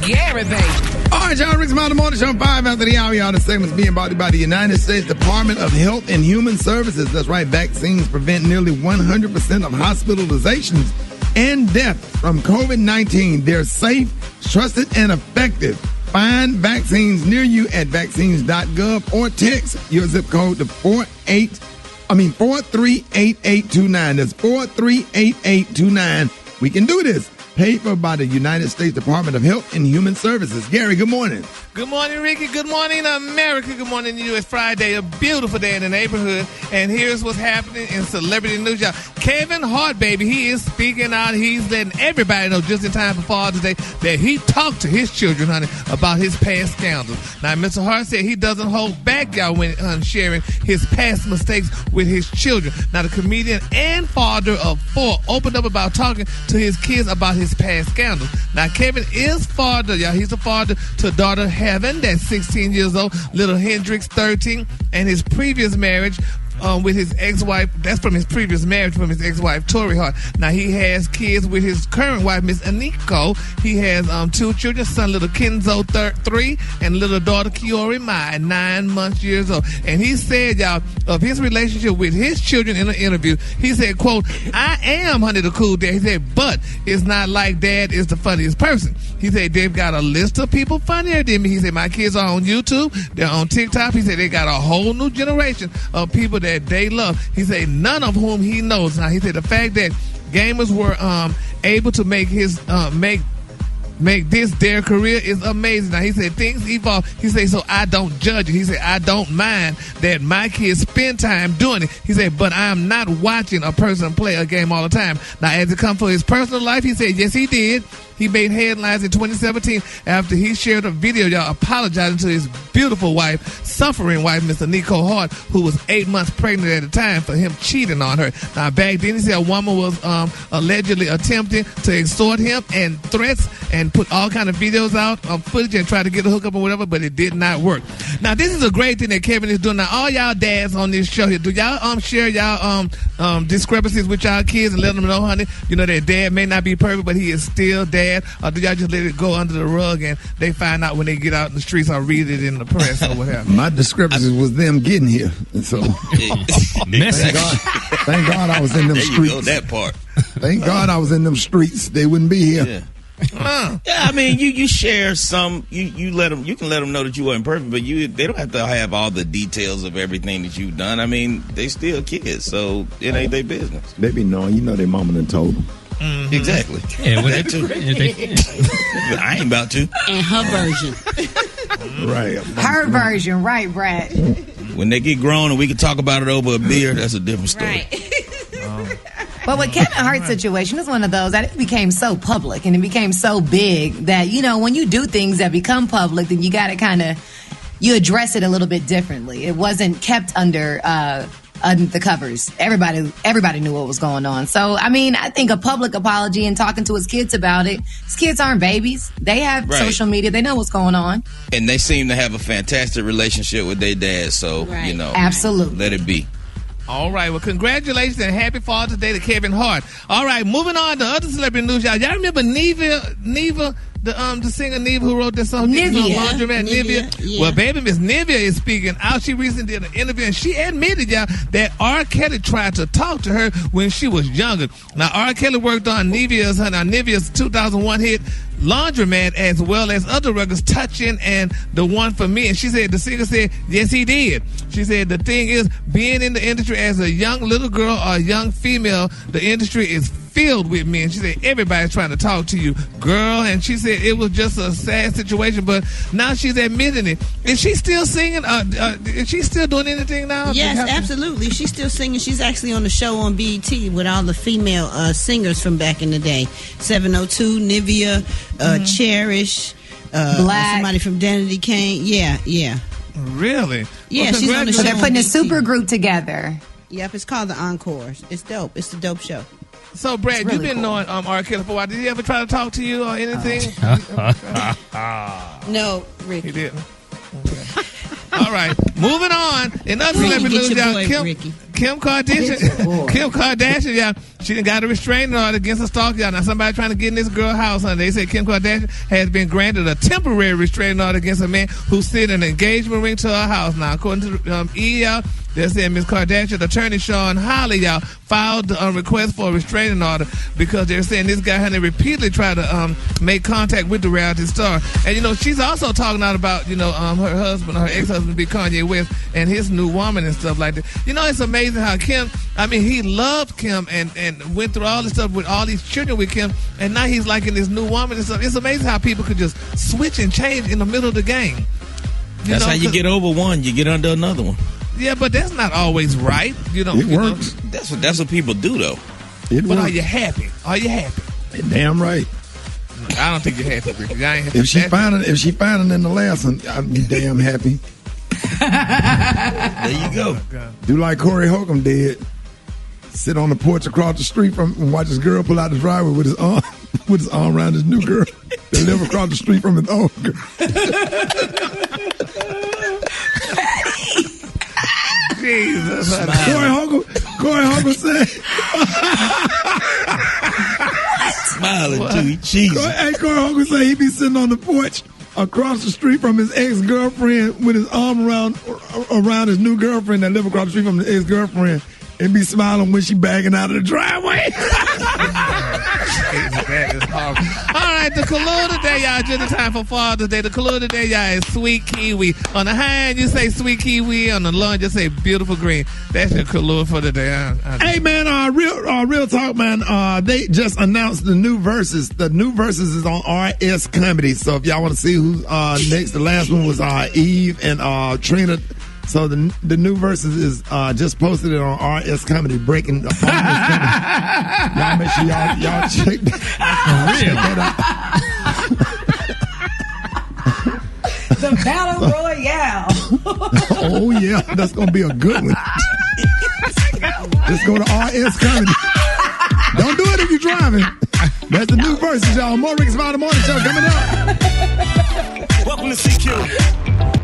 Gary, baby. All right, y'all. Rick's Mountain Morning Show, 5 after the hour. Y'all, the segment's being brought to you by the United States Department of Health and Human Services. That's right. Vaccines prevent nearly 100% of hospitalizations and death from COVID-19. They're safe, trusted, and effective. Find vaccines near you at vaccines.gov or text your zip code to 438829. That's 438829. We can do this. Paid for by the United States Department of Health and Human Services. Gary, good morning. Good morning, Ricky. Good morning, America. Good morning to you. It's Friday, a beautiful day in the neighborhood. And here's what's happening in celebrity news, y'all. Kevin Hart, baby, he is speaking out. He's letting everybody know just in time for Father's Day that he talked to his children, honey, about his past scandals. Now, Mr. Hart said he doesn't hold back, y'all, when sharing his past mistakes with his children. Now, the comedian and father of 4 opened up about talking to his kids about his past scandals. Now, Kevin is father, y'all. He's a father to daughter Heaven, that's 16 years old, little Hendrix, 13, and his previous marriage with his ex-wife, that's from his previous marriage from his ex-wife, Tori Hart. Now, he has kids with his current wife, Miss Aniko. He has 2 children, son, little Kenzo, 3, and little daughter, Kiori Mai, 9 months years old. And he said, y'all, of his relationship with his children in an interview, he said, quote, I am, honey, the cool dad. He said, but it's not like dad is the funniest person. He said, they've got a list of people funnier than me. He said, my kids are on YouTube. They're on TikTok. He said, they got a whole new generation of people that they love. He said, none of whom he knows. Now, he said, the fact that gamers were able to make his make this their career is amazing. Now, he said things evolve. He said, so I don't judge it. He said, I don't mind that my kids spend time doing it. He said, but I'm not watching a person play a game all the time. Now, as it comes for his personal life, he said, yes, he did. He made headlines in 2017 after he shared a video, y'all, apologizing to his beautiful wife, suffering wife, Miss Aniko Hart, who was 8 months pregnant at the time, for him cheating on her. Now, back then, he said a woman was allegedly attempting to extort him and threats and put all kind of videos out of footage and try to get a hookup or whatever, but it did not work. Now, this is a great thing that Kevin is doing. Now, all y'all dads on this show here, do y'all share y'all discrepancies with y'all kids and let them know, honey, you know, that dad may not be perfect, but he is still dad? Or do y'all just let it go under the rug and they find out when they get out in the streets or read it in the press or whatever? My discrepancies was them getting here. And so thank God I was in them streets. You go, that part. Thank God I was in them streets. They wouldn't be here. Yeah. Yeah, I mean, you share some. You let them. You can let them know that you weren't perfect, but they don't have to have all the details of everything that you've done. I mean, they still kids, so it ain't their business. They be knowing. You know, their mama done told them. Mm-hmm. Exactly. Yeah, that too. I ain't about to. And her version. Right. Her version, right, Brad? When they get grown and we can talk about it over a beer, that's a different story. Right. But with Kevin Hart's situation, it's one of those that it became so public and it became so big that, you know, when you do things that become public, then you got to you address it a little bit differently. It wasn't kept under the covers. Everybody knew what was going on. So, I mean, I think a public apology and talking to his kids about it. His kids aren't babies. They have social media. They know what's going on. And they seem to have a fantastic relationship with their dad. So, you know, absolutely, let it be. All right. Well, congratulations and happy Father's Day to Kevin Hart. All right. Moving on to other celebrity news, y'all. Y'all remember Nivea? The singer Nivea who wrote this song, Nivea. Yeah. Well, baby, Miss Nivea is speaking out. She recently did an interview and she admitted, y'all, that R. Kelly tried to talk to her when she was younger. Now, R. Kelly worked on Nivea's 2001 hit Laundromat, as well as other records, Touching and The One for Me. And she said, the singer said, yes, he did. She said, the thing is, being in the industry as a young little girl or a young female, the industry is filled with men. She said, everybody's trying to talk to you, girl. And she said it was just a sad situation, but now she's admitting it. Is she still singing? Is she still doing anything now? Yes, absolutely. She's still singing. She's actually on the show on BET with all the female singers from back in the day. 702, Nivea, Cherish, Black. Somebody from Danity Kane. Yeah. Really? Yeah, she's on the show. So they're putting a super group together. Yep, it's called The Encores. It's dope. It's a dope show. So, Brad, really you've been knowing R. Kelly for a while. Did he ever try to talk to you or anything? No, Ricky. He didn't. Okay. All right. Moving on. In other celebrity news, y'all, Kim Kardashian, y'all, she done got a restraining order against a stalker, y'all. Now, somebody trying to get in this girl's house, honey. They say Kim Kardashian has been granted a temporary restraining order against a man who sent an engagement ring to her house. Now, according to y'all, they're saying Ms. Kardashian attorney Sean Holly, y'all, filed a request for a restraining order because they're saying this guy, honey, repeatedly tried to make contact with the reality star. And, she's also talking out about, her husband, her ex-husband, be Kanye West, and his new woman and stuff like that. It's amazing how Kim, he loved Kim and went through all this stuff with all these children with Kim, and now he's liking this new woman and stuff. It's amazing how people could just switch and change in the middle of the game. That's how you get over one, you get under another one. Yeah, but that's not always right. It works. That's what people do, though. But are you happy? Are you happy? Damn right. I don't think you're happy, Ricky. I ain't happy. If she found it in the last one, I'd be damn happy. There you go. Do like Corey Holcomb did. Sit on the porch across the street from and watch his girl pull out the driveway with his arm around his new girl that live across the street from his old girl. Jesus. Corey Holcomb said. Smiling too. Jesus. Corey Holcomb said he be sitting on the porch across the street from his ex-girlfriend with his arm around his new girlfriend that live across the street from his ex-girlfriend and be smiling when she bagging out of the driveway. That is horrible. All right, the color today, y'all, just in time for Father's Day. The color today, y'all, is sweet kiwi. On the high end, you say sweet kiwi. On the low end, you say beautiful green. That's your color for today. Hey, man, real talk, man. They just announced the new Versus. The new Versus is on RS Comedy. So if y'all want to see who's next, the last one was Eve and Trina. So the new Versus is just posted it on RS Comedy, breaking the Y'all make sure y'all check that out. The Battle Royale. Oh, yeah. That's going to be a good one. Just go to RS Comedy. Don't do it if you're driving. That's the new Versus, y'all. More Rick's About the Morning Show coming up. Welcome to CQ.